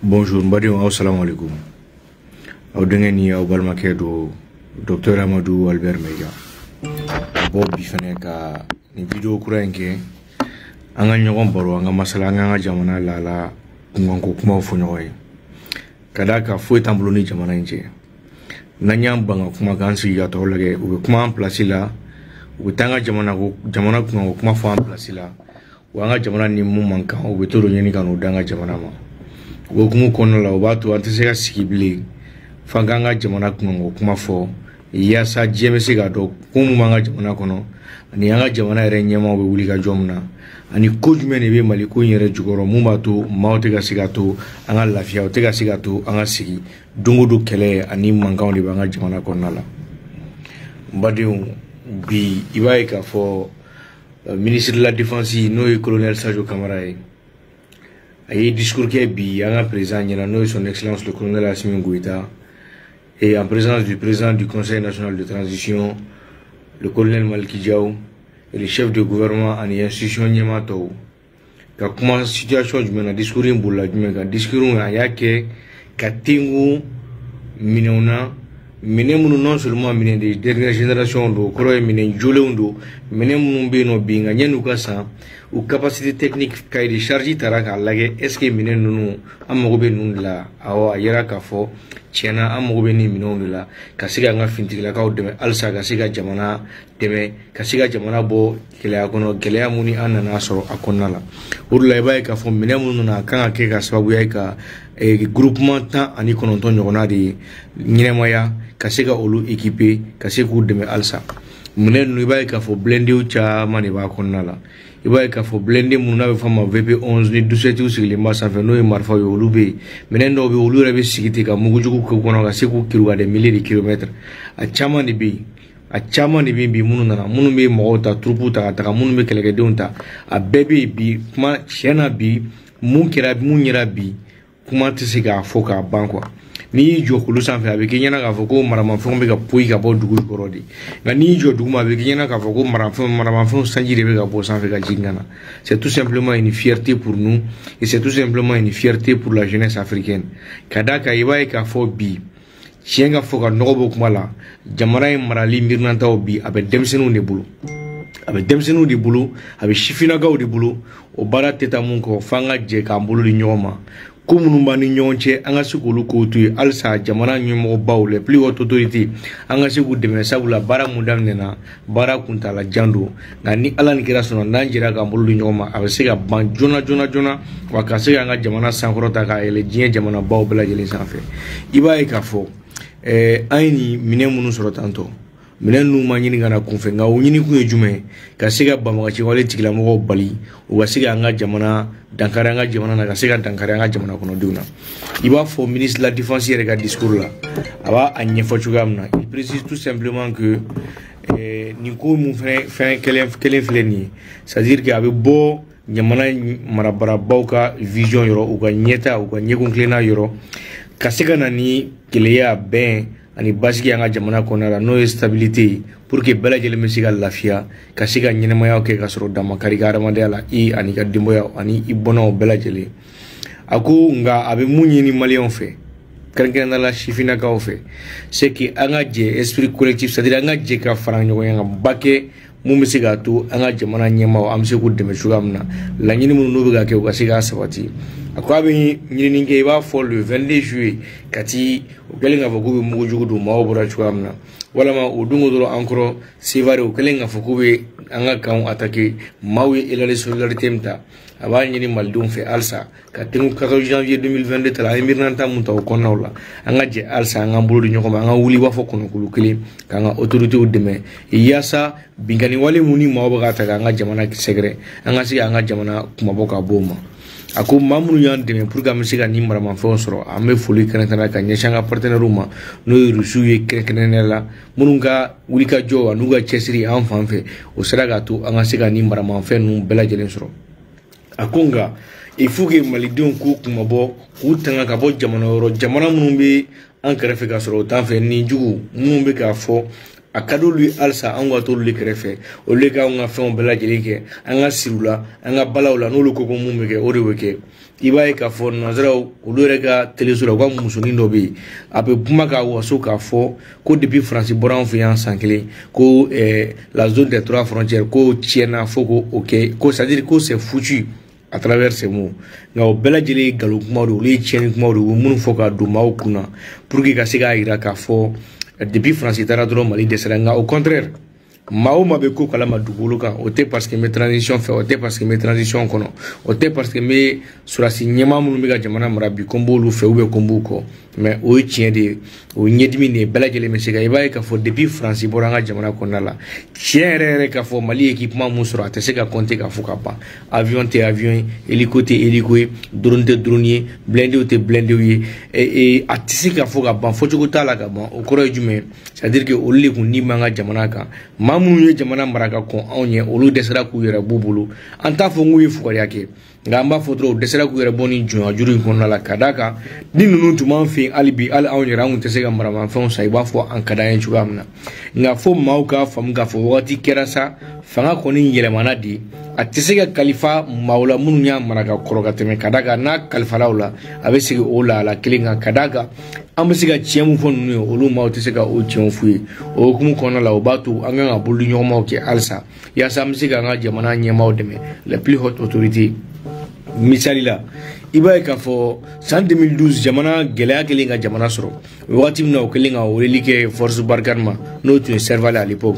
Bonjour, assalamu alaikum. Audengeni au balmake do Dr. Amadou Albert Mega. Bob bifane ka ni video kurenke anga nyogon baro anga masala anga jamana lala kunganko kuma fo nyoy. Kadaka fo tambulu ni jamana nje. Nanyam banga kuma gansi ya to lage ube kuma en place la ube tanga jamana kunganko kuma fo en place la. Wanga jamana ni mu manka ube to nyeni kanu danga jamana ma. Wokumu kono la obatu antesega sikibili fanganga jamana kungo kuma fo yasa jemese ga do kumu manga jamana kono ani anga jamana ere nyema we wuli ga jomna ani kojume ne be mali ko yere jugoro mumatu mawte ga sigato anga lafia o te ga sigato anga sigi dungu du kele ani manga de banga jamana kono la mbadiu bi ibaye ka fo ministre de la défense no colonel Sadio Camara et discours qui est bien présent, il y a son excellence le colonel Assimi Goïta et en présence du président du Conseil national de transition, le colonel Maliki Diaw et les chefs de gouvernement en institution Nyamato. Quand comment situation du mena discours imboula du mena discours ayake katingu minona minemu non seulement minen des dernières générations do koro minen joleundo minemu beno binga nyenu kasa ou capacité technique kay de charge taraka lage est-ce que minen nunu amogobe nun la awa yera ka fo tiena amogobe ni minon la kasiga nga fintigla ka odeme alsa kasiga jamana deme kasiga jamana bo kele kono kele amuni anana soro akonna la urla bay ka fo minenu nuna kan ke ka sababu ya ka groupement tan ani kononton nyogona de nyinemaya kasega olu équipé kasegu deme alsa minen nu bay ka fo blende u cha mani ba konna la ibaye ka fo blende mununa be fama VP11 ni 17 usigli masa fe no e marfa yo lube menen do be olu rebe sigiti ka mugujugu ko kono ga seku kiruga de milliers de kilomètres a chama ni bi bi mununa munu be mota trupu ta munu be kelege donta a bebe bi kuma chena bi mun kira mun yira bi kuma tisiga foka bankwa ni jo kulu sanfɛ a bɛ kɛ ɲɛna k'a fɔ ko maramafɛnw bɛ ka poyi ka bɔ dugu kɔrɔ de nka n'i jɔ duguma a bɛ kɛ ɲɛna k'a fɔ ko maramafɛnw sanji de bɛ ka bɔ sanfɛ ka jigin ka na c'est tout simplement une fierté pour nous et c'est tout simplement une fierté pour la jeunesse africaine ka da kan i b'a ye k'a fɔ bi tiɲɛ ka fɔ ka nɔgɔ bɔ kuma la jamana in marali miirinantaw bi a bɛ denmisɛnninw de bolo a bɛ denmisɛnninw de bolo a bɛ sifinnakaw de bolo o baara tɛ taa mun kɔ f'an ka jɛ k'an bolo di ɲɔgɔn ma ko minnu b'an ni ɲɔgɔn cɛ an ka se k'olu kow to yen halisa jamana ɲɛmɔgɔbaw les plus hautes autorités an ka se k'u dɛmɛ sabula baara mun daminɛna baara kuntala jan don nka ni ala ni kira sɔnna n'an jɛra k'an bolo di ɲɔgɔn ma a bɛ se ka ban joona wa ka se k'an ka jamana sankɔrɔta k'a yɛlɛ diɲɛ jamanabaw bɛɛ lajɛlen sanfɛ i b'a ye k'a fɔ an ye nin minɛn minnu sɔrɔ tantɔ minɛn ninnu ma ɲini ka na kunfɛ nka o ɲini kun ye jumɛn ka se ka banbagaci wale tigilamɔgɔw bali u ka se ka an ka jamana dankari an ka jamana na ka se ka dankari an ka jamana kɔnɔdenw na i b'a fɔ ministre de la défense yɛrɛ ka discours la a b'a ɲɛfɔ cogoya min na il précise tout simplement que nin ko mun fɛn kelen filɛ nin ye c'est à dire que a bɛ bɔ jamana marabagaw ka vision yɔrɔ u ka ɲɛta u ka ɲɛkun tilenna yɔrɔ ka se ka na ni keleya bɛn ani basigi an ka jamana kɔnɔna la n'o ye stabilité pour que bɛɛ lajɛlen bɛ se ka lafiya ka se ka ɲɛnɛmayaw kɛ ka sɔrɔ damakari ka hadamadenya la i ani ka denbaya ani i bɔnnaw bɛɛ lajɛlen a ko nka a bɛ mun ɲini maliyɛnw fɛ kɛrɛnkɛrɛnnenya la sifinnakaw fɛ c'est que an ka jɛ esprit collectif c'est à dire an ka jɛ ka fara ɲɔgɔn kan ba kɛ mun bɛ se k'a to an ka jamana ɲɛmaaw an bɛ se k'u dɛmɛ cogoya min na laɲini minnu n'u bɛ ka kɛ u ka se k'a sabati a ko a bɛ ɲinini kɛ i b'a fɔ le 22 juillet kati o kɛlen k'a fɔ k'u bɛ mugujugu don maaw bɔra cogoya min na walama o dongo dɔrɔn an kɔrɔ sevare o kɛlen k'a fɔ k'u bɛ an ka kanw attaquer maaw ye élan de solidarité min ta a b'a ɲini malidenw fɛ halisa ka tɛnku 14 janvier 2022 ta la an ye miirinanta mun ta o kɔnɔnaw la an ka jɛ halisa an k'an bolo di ɲɔgɔn ma an ka wuli i b'a fɔ kɔnɔkulu kelen k'an ka autoritéw dɛmɛ yaasa binkani wale mun ni maaw bɛ ka ta k'an ka jamana sɛgɛrɛ an ka se k'an ka jamana kumabɔ ka bɔ o ma a ko maa minnu y'an dɛmɛ pour que an bɛ se ka nin maramafɛnw sɔrɔ an bɛ foli kɛrɛnkɛrɛnnenya ka ɲɛsin an ka partenaires ma n'o ye rusiw ye kɛrɛnkɛrɛnnenya la minnu ka wulikajɔ n'u ka cɛsiri an fan fɛ o sera k'a to an ka se ka nin maramafɛn ninnu bɛɛ lajɛlen sɔrɔ a ko nka il faut que malidenw k'u kumabɔ k'u tanga ka bɔ jamana yɔrɔ jamana minnu bɛ an kɛrɛfɛ ka sɔrɔ o t'an fɛ nin jugu minnu bɛ k'a fɔ a ka d'olu alisa an ka t'olu le kɛrɛfɛ olu le k'anw ka fɛnw bɛɛ lajɛlen kɛ an ka siriw la an ka balaw la n'olu ko ko mun bɛ kɛ o de bɛ kɛ i b'a ye k'a fɔ nanzaraw olu yɛrɛ ka teleso la u ka musonin dɔ bɛ yen a bɛ kuma k'a waso k'a fɔ ko depuis Faransi bɔra an fɛ yan san kelen ko la zone des 3 frontières ko tiɲɛna fo ko o kɛ ko c'est à dire ko c'est foutu à travers ces mots nka o bɛɛ lajɛlen ye nkalon kumaw de olu ye tiɲɛni kumaw de u bɛ minnu fɔ k'a don maaw kunna pour que ka se k'a jira k'a fɔ depuis Faransi taara dɔrɔn Mali dɛsɛra nka au contraire maa o maa bɛ ko kalama dugukolo kan o tɛ parce que n bɛ transition fɛ o tɛ parce que n bɛ transition kɔnɔ o tɛ parce que n bɛ sɔrɔdasi ɲɛmaa minnu bɛ ka jamana mara bi ko n b'olu fɛ ou bien ko n b'u kɔ mais o ye tiɲɛ de ye o ye ɲɛdimi de ye bɛɛ lajɛlen bɛ se ka i b'a ye k'a fɔ depuis Faransi bɔra an ka jamana kɔnɔna la tiɲɛ yɛrɛ yɛrɛ k'a fɔ Mali équipement mun sɔrɔ a tɛ se ka compter k'a fɔ ka ban avion tɛ avion ye hélico tɛ hélico ye drone tɛ drone ye blindé tɛ blindé ye a tɛ se ka fɔ ka ban fɔcogo t'a la ka ban o kɔrɔ ye jumɛn c'est à dire que olu de kun ni b'an ka jamana kan maa minnu ye jamana mara ka kɔn anw ɲɛ olu dɛsɛra k'u yɛrɛ b'u bolo an t'a fɔ n k'u ye fugariya kɛ nka an b'a fɔ dɔrɔn u dɛsɛra k'u yɛrɛ bɔ ni jɔnya juru in kɔnɔna la ka d'a kan ni ninnu tun b'an fɛ yen hali bi hali anw yɛrɛ an tun tɛ se ka maramafɛnw san i b'a fɔ an ka d'an ye cogoya min na nka fo maaw k'a faamu k'a fɔ wagati kɛra sa fanga kɔni yɛlɛmana de a tɛ se ka kalifa maaw la minnu y'a mara ka kɔrɔ ka tɛmɛ ka d'a kan n'a kalifala o la a bɛ segin o lahala kelen kan ka d'a kan an bɛ se ka tiɲɛ mun fɔ ninnu ye olu maaw tɛ se ka o tiɲɛw f'u ye o hukumu kɔnɔna la o b'a to an kan ka bolo di ɲɔgɔnmaw kɛ halisa yaasa an bɛ se k'an ka jamana ɲɛmaaw dɛmɛ les plus hautes autorités misali la i b'a ye k'a fɔ san 2012 jamana gɛlɛya kelen ka jamana sɔrɔ wagati min na o kelen ka weleli kɛ force Barkhane ma n'o tun ye Serval à l'époque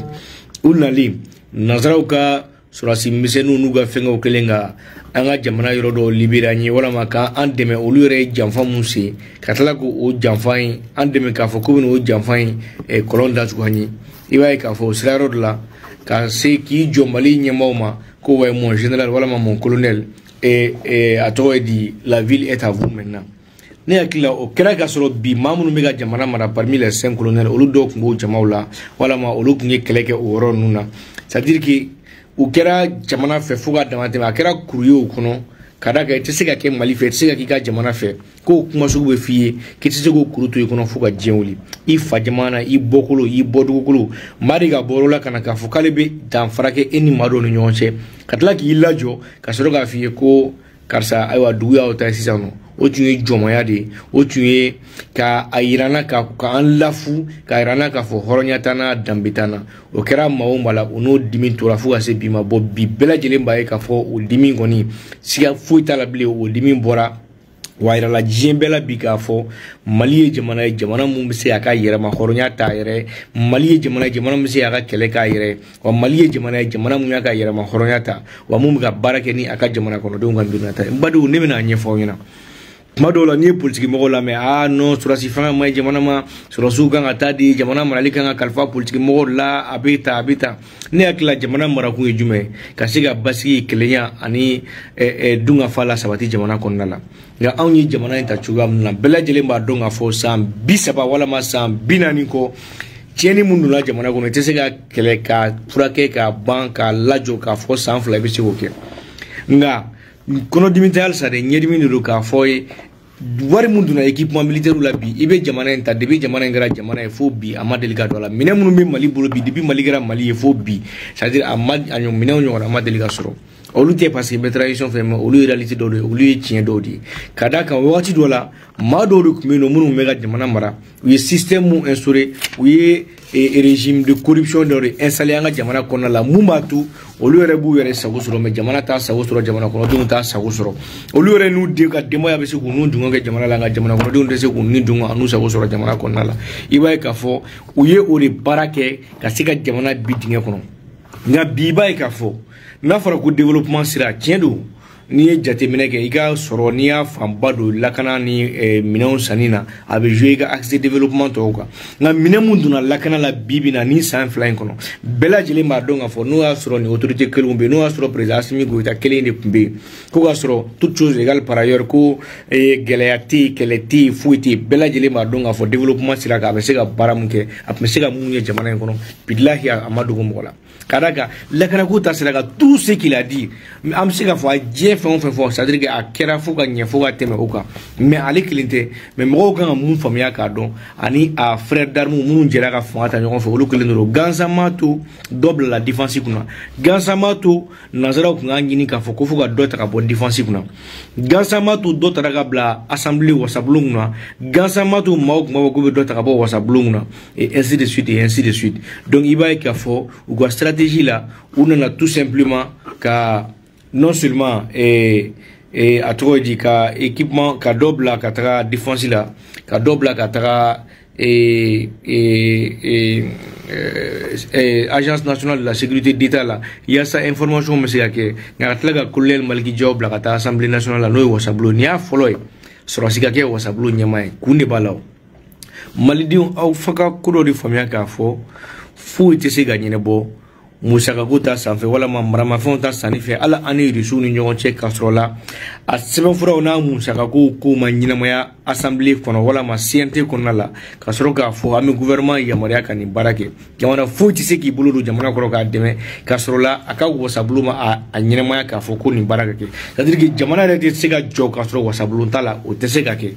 u nali nanzaraw ka sɔrɔdasi misɛnninw n'u ka fɛngɛw kelen ka an ka jamana yɔrɔ dɔw libéré an ye walama k'an dɛmɛ olu yɛrɛ ye janfa mun se ka tila k'o janfa in an dɛmɛ k'a fɔ k'u bɛna o janfa in kɔlɔn datugu an ye i b'a ye k'a fɔ o sira yɔrɔ dɔ la ka se k'i jɔ Mali ɲɛmaaw ma ko wa mon général walama mon colonel a tɔgɔ ye di la ville est à vous maintenant ne hakili la o kɛra ka sɔrɔ bi maa minnu bɛ ka jamana mara parmi les 5 colonels olu dɔw tun b'o jamaw la walama olu tun ye kɛlɛ kɛ o yɔrɔ ninnu na c'est à dire que u kɛra jamana fɛ fo ka dama tɛmɛ a kɛra kuru ye o kɔnɔ ka d'a kan i tɛ se ka kɛ Mali fɛ i tɛ se ka k'i ka jamana fɛ k'o kuma sugu bɛ f'i ye k'i tɛ se k'o kuru to i kɔnɔ fo ka diɲɛ wuli i fa jamana i bɔkolo i bɔdugukolo maa de ka bɔ yɔrɔ la ka na k'a fɔ k'ale bɛ danfara kɛ e ni maa dɔw ni ɲɔgɔn cɛ ka tila k'i lajɔ ka sɔrɔ k'a f'i ye ko karisa ayiwa dugu y'aw ta ye sisan nɔ o tun ye jɔnmaya de ye o tun ye ka a yirana k'an lafu ka yirana k'a fɔ hɔrɔnya t'an na danbe t'an na o kɛra maa o maa la o n'o dimi tora fo ka se bi ma bɔn bi bɛɛ lajɛlen b'a ye k'a fɔ o dimi kɔni siga foyi t'a la bilen o dimi bɔra wa yirala diɲɛ bɛɛ la bi k'a fɔ Mali ye jamana ye jamana mun bɛ se a ka yɛrɛma hɔrɔnya t'a yɛrɛ Mali ye jamana mun bɛ se a ka kɛlɛ k'a yɛrɛ wa Mali ye jamana mun y'a ka yɛrɛma hɔrɔnya ta wa mun bɛ ka baara kɛ ni a ka jamana kɔnɔdenw ka dɔnniya ta ye n badenw ne bɛna a ɲɛfɔ aw ɲɛna kuma dɔw la n'i ye politiki mɔgɔw lamɛn non sɔrɔdasi fanga ma ɲi jamana ma sɔrɔdasiw kan ka taa di jamana marali kan ka kalifa politiki mɔgɔw la a bɛ tan ne hakili la jamana marakun ye jumɛn ka se ka basigi kelenya ani dunkafa la sabati jamana kɔnɔna la nka anw ye jamana in ta cogoya min na bɛɛ lajɛlen b'a dɔn k'a fɔ san 30 walama san 40 kɔ tiɲɛni mun donna jamana kɔnɔ i tɛ se ka kɛlɛ ka furakɛ ka ban ka lajɔ k'a fɔ san 2 i bɛ se k'o kɛ nka kɔnɔdimi tɛ halisa de ɲɛdimi de don k'a fɔ ye wari mun donna équipement militaire la bi i bɛ jamana in ta depuis jamana in kɛra jamana ye fo bi a ma deli ka don a la minɛn minnu bɛ Mali bolo bi depuis Mali kɛra Mali ye fo bi c'est à dire a minɛnw ɲɔgɔnna a ma deli ka sɔrɔ olu tɛ parce que n bɛ tradition fɛ mais olu ye réalité dɔw de ye olu ye tiɲɛ dɔw de ye ka d'a kan wagati dɔ la maa dɔw de tun bɛ yen nɔ minnu bɛ ka jamana mara u ye système mun instauré u ye régime de corruption dɔ de installé an ka jamana kɔnɔna la mun b'a to olu yɛrɛ b'u yɛrɛ sago sɔrɔ mais jamana t'a sago sɔrɔ jamana kɔnɔdenw t'a sago sɔrɔ olu yɛrɛ n'u den ka denbaya bɛ se k'u n'u dungɔ kɛ jamana la nka jamana kɔnɔdenw tɛ se k'u ni dungɔ a n'u sago sɔrɔ jamana kɔnɔna la i b'a ye k'a fɔ u ye o de baara kɛ ka se ka jamana bi dingɛ kɔnɔ nka bi i b'a ye k'a fɔ n'a fɔra ko développement sira tiɲɛ don n'i ye jateminɛ kɛ i ka sɔrɔ n'i y'a fanba don lakana ni minɛnw sanni na a bɛ jouer i ka accès développement tɔw kan nka minɛn mun donna lakana la bi bi na ni san 2 in kɔnɔ bɛɛ lajɛlen b'a dɔn k'a fɔ n'o y'a sɔrɔ ni autorité kelenw bɛ yen n'o y'a sɔrɔ président Assimi Goïta kelen de tun bɛ yen ko k'a sɔrɔ toute chose égale par ailleurs ko gɛlɛya tɛ yen kɛlɛ tɛ yen foyi tɛ yen bɛɛ lajɛlen b'a dɔn k'a fɔ développement sira kan a bɛ se ka baara mun kɛ a tun bɛ se ka mun ye jamana in kɔnɔ bilahi a ma dogo mɔgɔ la Kadaka lakana ko ta sera tout ce qu'il a dit am se ka fo a je fon fo c'est-à-dire que a kera fo ka nya fo ka teme o ka mais ale kilinte mais mo kan mun famia ka don ani a frère d'armes mun jera ka fo ata nyon fo olu kilindro Gansamato double la défense kuna Gansamato nazara ko ngani ka fo ko fo ka dota ka bon défense kuna Gansamato dota ka bla assemblée wasablungna Gansamato mawo ko dota ka bo wasablungna et ainsi de suite donc il va ka fo ou quoi stratégie là on a tout simplement ka non seulement à trop dit ka équipement ka double la ka tra défense là ka double la ka tra agence nationale de la sécurité d'État là il y a ça information monsieur que ngatlaga kolel malki job la ka assemblée nationale là no wasablo nia foloy sura sikake wasablo nyamay kunde balaw malidion au faka kodo di famia ka fo fu ite se gagner bo Moussa Kagota s'en fait voilà ma fonta s'en fait ala année de sous n'union tchèque castrola a seben fura ona Moussa Kago ko manyina moya assemblée kono wala ma CNT kono la kasro ka fo ami gouvernement ya maria kani barake jamana fo ite se ki bulu jamana ko ka deme kasrola aka wasabluma a nyina moya ka fo ko ni barake c'est-à-dire que jamana rete se ga jo kasro wasablun tala o te se ga ke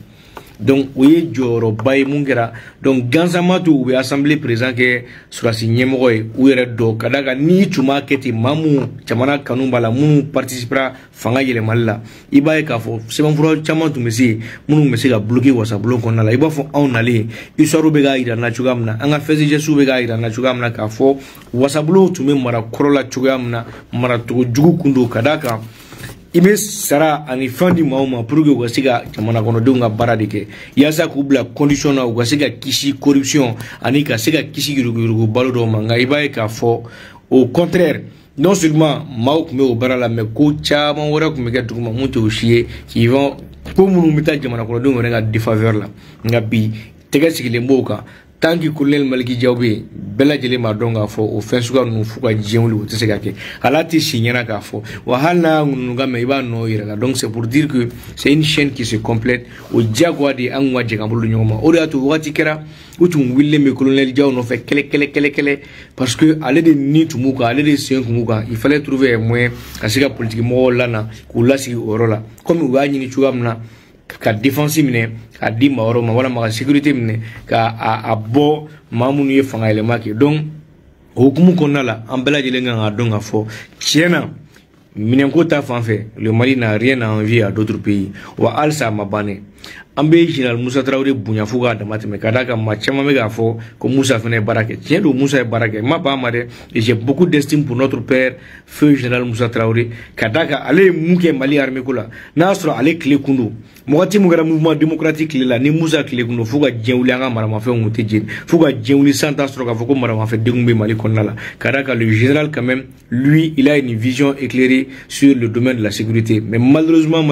donc oui joro bay mungera donc Gansamato ou assemblée présent que sur la signe moy ou do kadaga ni chuma keti mamu chamana kanumba la munu participera fanga yele malla ibaye ka fo c'est bon fro chama tu mesi munu mesi ga bloquer wasa bloquer on la iba fo on aller isoro be ga ida na chugamna anga fezi jesu be ga ida na chugamna ka fo wasa bloquer tu me mara korola chugamna mara to jugu kundo kadaka ime sara ani fin du mois pour que wasiga jamana kono donga baradike yasa kubla condition na wasiga kishi corruption ani ka siga kishi girugu balodo manga ibaye ka fo au contraire non seulement mauk me au barala me ko chama wora ku me ga duguma muto chier qui vont comme nous meta jamana kono donga nga défaveur la nga bi tega sigile mboka tanki kulel malki jawbe bela jele ma donga fo o fensuga nu fuka jewlu te segake halati signera ka fo wa halna nuga me iba no ira donc c'est pour dire que c'est une chaîne qui se complète o jagwa de angwa je kambulu nyoma o da to wati kera utum wille me colonel jaw no fait kele parce que aller de ni tumuka aller de 5 muka il fallait trouver un moyen kasika politique mo lana kulasi orola comme wa nyini chugamna ka défense mine ka di mawro ma wala ma sécurité mine ka a bo mamunu ye fanga ele make donc hukumu konala ambela jelenga nga donga fo tiena minen ko ta fanfe le Mali n'a rien à envier à d'autres pays wa alsa mabane ambe général Moussa Traoré bunya fuga da mateme kadaka machama mega fo ko Moussa fene barake tien do Moussa e barake ma ba mare et j'ai beaucoup d'estime pour notre père feu général Moussa Traoré kadaka ale muke Mali armée kula nasro ale clé kundu mokati mugara mouvement démocratique la ni Moussa clé kundu fuga djewulanga marama fe ngote djin fuga djewuli santa stro ka foko marama fe degumbe Mali konnala kadaka le général quand même lui il a une vision éclairée sur le domaine de la sécurité mais malheureusement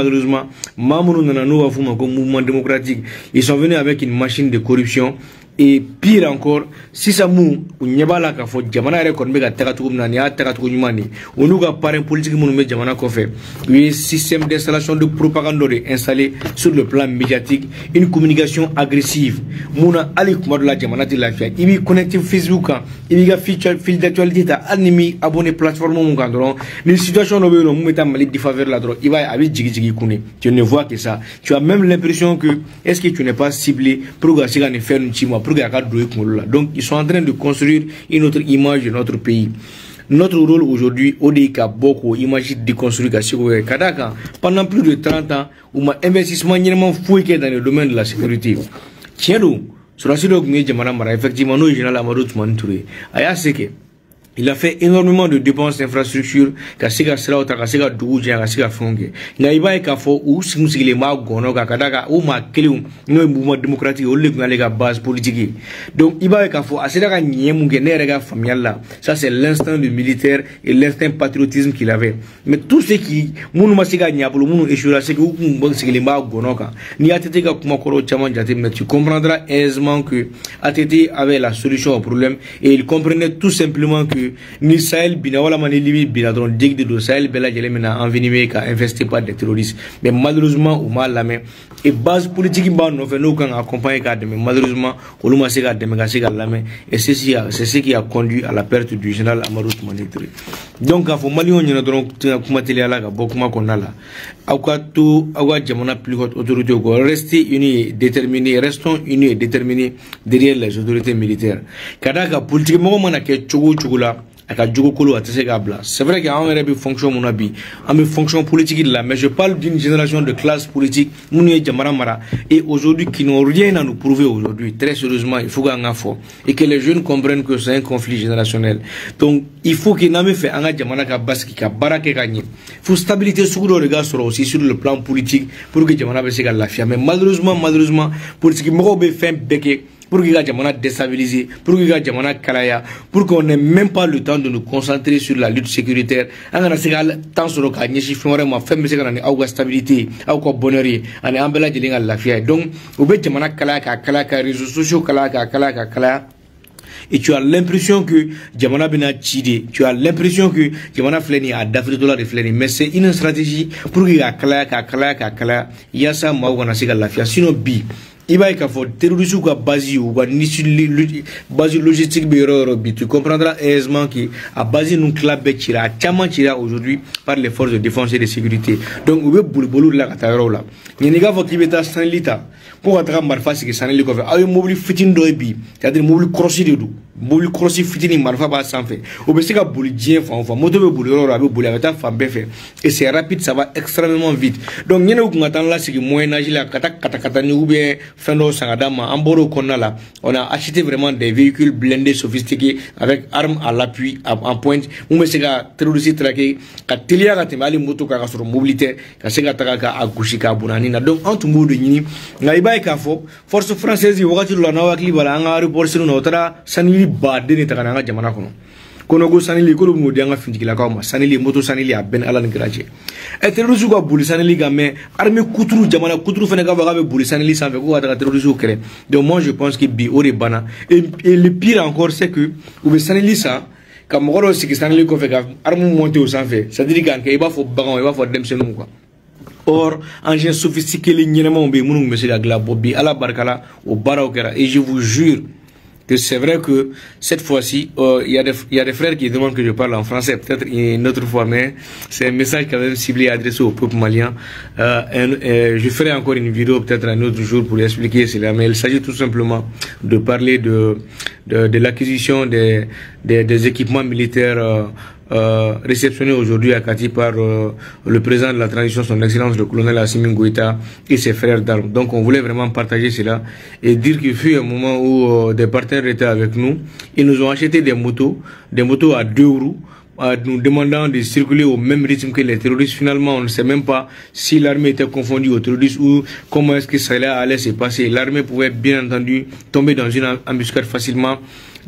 Mamoudou Nanano wa fuma ko mouvement démocratique ils sont venus avec une machine de corruption et pire encore si ça mou nyabala ka fo jamana re kon be ga tagatu na ni tagatu nyumani onuga parrain politique munu me jamana ko fait un système d'installation de propagande installé sur le plan médiatique une communication agressive muna ali kuma de la jamana de la fia ibi connecté Facebook ibi ga fil d'actualité ta animi abonné plateforme mon gandron les situations no be no mu meta Mali défaveur la droite il va abi jigi kuni tu ne vois que ça tu as même l'impression que est-ce que tu n'es pas ciblé pour ga siga ne faire une chima. Donc ils sont en train de construire une autre image de notre pays. Notre rôle aujourd'hui, ODIK beaucoup image de construire Kadaka pendant plus de 30 ans où ma investissement fouillé dans le domaine de la sécurité. Tiens sur la suite effectivement nous général Amadou Toumani Touré aya seke il a fait énormément de dépenses d'infrastructures kasika srauta kasika duja kasika fonge na iba ka fo ou simsigile ma gono ka kadaka ou ma kelu no mouvement démocratique o le ga base politique donc iba ka fo asira ka nyemu ngenere ga familial ça c'est l'instinct du militaire et l'instinct patriotisme qu'il avait mais tout ce qui munu masiga nyabulu munu eshura c'est que ou mbongsigile ma gono ka ni atete ka kuma koro chama jate mais tu comprendras aisément que ATT avait la solution au problème et il comprenait tout simplement que que ni Sahel bina wala mani Libye bina dron dig de Sahel bela jelemena envenimé ka investi par des terroristes mais malheureusement ou mal la main et base politique ba no fait nous quand accompagner ka mais malheureusement olu ma se ka de ka se ka la main et c'est ce qui a conduit à la perte du général Amadou Toumani Touré. Donc il faut Mali on y a dron kuma télé ala ka bokuma konala awka to awa jamana plus haute autorité ko rester unis et déterminés, restons unis et déterminés derrière les autorités militaires. Kadaka politique mo mana ke chogo chugula aka jogo kolo atese gabla. C'est vrai qu'il y a une fonction monabi, une fonction politique là, mais je parle d'une génération de classe politique mounie jamara mara et aujourd'hui qui n'ont rien à nous prouver aujourd'hui. Très sérieusement, il faut qu'on en fasse et que les jeunes comprennent que c'est un conflit générationnel. Donc il faut qu'il n'ait fait un jamana ka baski ka barake gagner. Il faut stabilité sur le regard sera aussi sur le plan politique pour que jamana bese la fia. Mais malheureusement politique mo be fin beke pour que la Jamana déstabilisé, pour que la Jamana kalaya, pour qu'on n'ait même pas le temps de nous concentrer sur la lutte sécuritaire. On a ségal temps sur le cas, ni chiffre vraiment fait mais c'est qu'on a une stabilité, à quoi bonheur, on est en belle de la fia. Donc, au bout de Jamana kalaka, réseaux sociaux kalaka. Et tu as l'impression que Jamana Bena Chide, tu as l'impression que Jamana Fleni a d'Afrique de Fleni, mais c'est une stratégie pour qu'il y ait kala, il y a ça, moi, on a ségal la fia. Sinon, il va y avoir terroristes ou base ou base logistique tu comprendras aisément que à base nous club tira aujourd'hui par les forces de défense et de sécurité. Donc on veut boulot là kataro là ni nega faut qu'il beta sanlita pour attra marfa c'est que sanli ko fait ay mobile fitin doibi c'est-à-dire mobile crossi de mobile crossi fitini marfa ba sans fait au besi ka bouli dien fa moto be bouli ro be bouli avec ta femme be fait et c'est rapide, ça va extrêmement vite. Donc n'y a pas de là c'est que moyen âge là kata ni ou bien Fendo Sangadama, Amboro Konala, on a acheté vraiment des véhicules blindés sophistiqués avec armes à l'appui, en pointe. Où me sega terroriste traqué, ka telia ka temali moto ka sur mobilité, ka sega taka akushi ka bunanina. Donc en tout monde ni na iba ka fo force française yi wakati la na wakli bala nga report sinu na otara sanili ba deni taka nga jamana kono. Kono go sanili ko mo dianga findiki la kawma sanili moto sanili a ben alan graje e terroristes ko buli sanili ga mais armée kuturu jamana kuturu fene ga ba buli sanili sans ko ata terroristes kere. Donc moi je pense que bi ore bana et le pire encore c'est que ou sanili ça comme goro siki sanili ko fe ga arme monter au sans fait c'est à dire que il va faut bagan il va faut dem senu quoi. Or engin sophistiqué les nyema be munu monsieur la gla bobbi ala barkala au barakera et je vous jure que c'est vrai que cette fois-ci, il y a des frères qui demandent que je parle en français, peut-être une autre fois, mais c'est un message quand même ciblé adressé au peuple malien. Je ferai encore une vidéo peut-être un autre jour pour expliquer cela, mais il s'agit tout simplement de parler de l'acquisition des équipements militaires réceptionné aujourd'hui à Kati par le président de la transition, son excellence le colonel Assimi Goïta et ses frères d'armes. Donc on voulait vraiment partager cela et dire qu'il fut un moment où des partenaires étaient avec nous. Ils nous ont acheté des motos à 2 roues, nous demandant de circuler au même rythme que les terroristes. Finalement, on ne sait même pas si l'armée était confondue aux terroristes ou comment est-ce que cela allait se passer. L'armée pouvait bien entendu tomber dans une embuscade facilement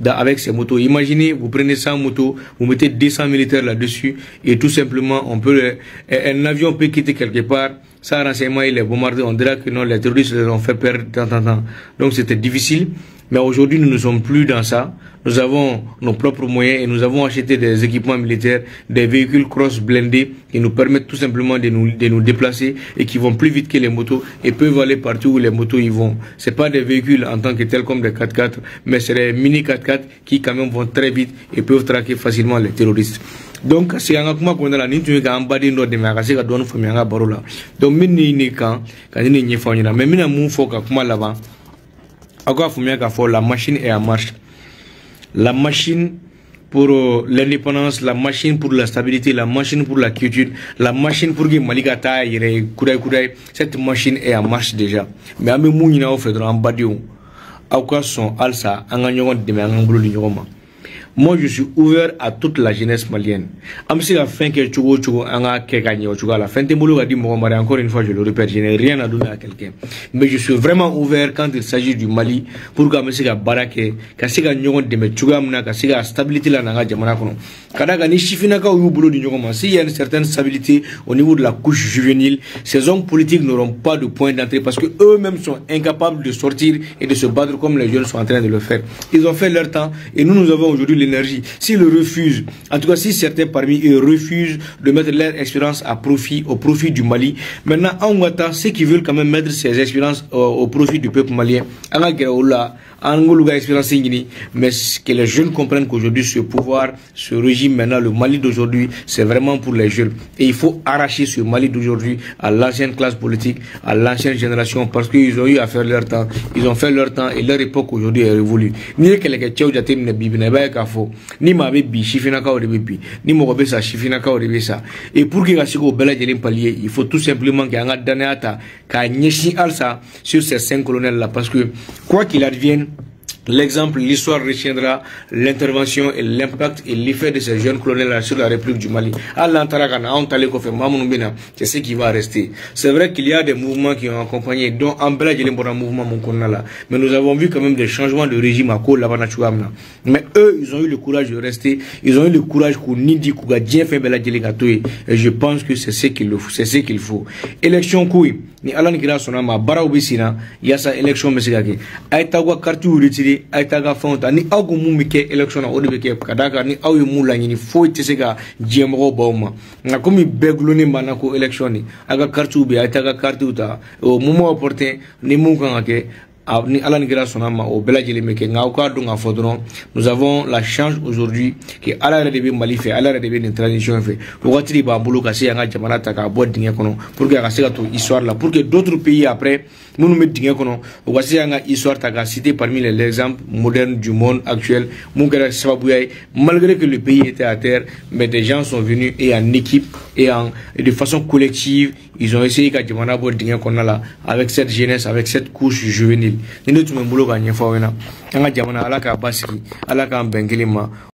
avec ces motos. Imaginez, vous prenez 100 motos, vous mettez 200 militaires là-dessus et tout simplement, un avion peut quitter quelque part, sans renseignement, il est bombardé, on dirait que non, les terroristes les ont fait perdre tant. Donc c'était difficile. Mais aujourd'hui, nous ne sommes plus dans ça. Nous avons nos propres moyens et nous avons acheté des équipements militaires, des véhicules cross blindés qui nous permettent tout simplement de nous déplacer et qui vont plus vite que les motos et peuvent aller partout où les motos y vont. C'est pas des véhicules en tant que tels comme des 4x4, mais c'est des mini 4x4 qui quand même vont très vite et peuvent traquer facilement les terroristes. Donc c'est un kuma qu'on a la nitu ka ambadi ndo de magasi ka don fami nga barola. Donc ni kan ni ni fanya mais mina mu foka kuma là-bas. Encore fumia ka fo la machine est en marche. La machine pour l'indépendance, la machine pour la stabilité, la machine pour la quiétude, la machine pour que Malika taille, cette machine est en marche déjà. Mais à mes mounina au fait en badio. À quoi sont alsa, en gagnant de mes angles du roman. Moi, je suis ouvert à toute la jeunesse malienne. Amsi la fin que tu anga kekanye ochuga la fin temolo a dit Mohamed encore une fois je le répète, je n'ai rien à donner à quelqu'un. Mais je suis vraiment ouvert quand il s'agit du Mali pour que amsi ga barake, kasiga nyogon de me chuga mna kasiga stabilité la nanga jamana kono. Kadaga ni chifina ka ou boulot du nyogoma. S'il y a une certaine stabilité au niveau de la couche juvénile, ces hommes politiques n'auront pas de point d'entrée parce que eux-mêmes sont incapables de sortir et de se battre comme les jeunes sont en train de le faire. Ils ont fait leur temps et nous avons aujourd'hui l'énergie, s'ils refusent, en tout cas si certains parmi eux refusent de mettre leur expérience à profit, au profit du Mali, maintenant en Ouattara, ceux qui veulent quand même mettre ces expériences au profit du peuple malien, mais que les jeunes comprennent qu'aujourd'hui ce pouvoir, ce régime maintenant, le Mali d'aujourd'hui, c'est vraiment pour les jeunes. Et il faut arracher ce Mali d'aujourd'hui à l'ancienne classe politique, à l'ancienne génération, parce qu'ils ont eu à faire leur temps. Ils ont fait leur temps et leur époque aujourd'hui est révolue. Ni quelqu'un qui a été ni ma bébi, chifinaka ou bébi, ni mon sa chifinaka ou ça. Et pour qu'il y ait au bel palier, il faut tout simplement qu'il y ait un danata, qu'il y ait alsa sur ces 5 colonels là, parce que quoi qu'il advienne, l'exemple, l'histoire retiendra l'intervention et l'impact et l'effet de ces jeunes colonels sur la République du Mali. C'est ce qui va rester. C'est vrai qu'il y a des mouvements qui ont accompagné, dont Ambela mouvement mais nous avons vu quand même des changements de régime à Kola. Mais eux, ils ont eu le courage de rester. Ils ont eu le courage qu'on nidi kuga bien fait bela et je pense que c'est ce qu'il faut. Élection kui ni Alan Gira Sonama bara ubisina yasa élection mesigaki. Aitawa kartu retiré aitaga fonta ni agu mumike élection o de ke kadaka ni awu mulani ni foi tesega jemro boma. Na komi begloni manako élection ni aga kartu be aitaga kartu ta o mumo opportun ni mukangake ni Alan Gira Sonama au Beladjeli Meke Ngauka Dunga Fodron. Nous avons la chance aujourd'hui que Ala Redebe Mali fait, Ala Redebe une transition fait. Pour que Bambolo Kassi Yanga Jamanata ka boîte dingue kono pour que Kassi to histoire là pour que d'autres pays après nous nous mettent dingue kono ou Kassi Yanga histoire ta cité parmi les exemples modernes du monde actuel. Mungera Sababouyaï malgré que le pays était à terre, mais des gens sont venus et en équipe et de façon collective ils ont essayé qu'à Jamana boîte dingue kono là avec cette jeunesse, avec cette couche juvénile. Ni nous tumembolo ka nyefo wena anga jamana alaka basiki alaka mbengeli ma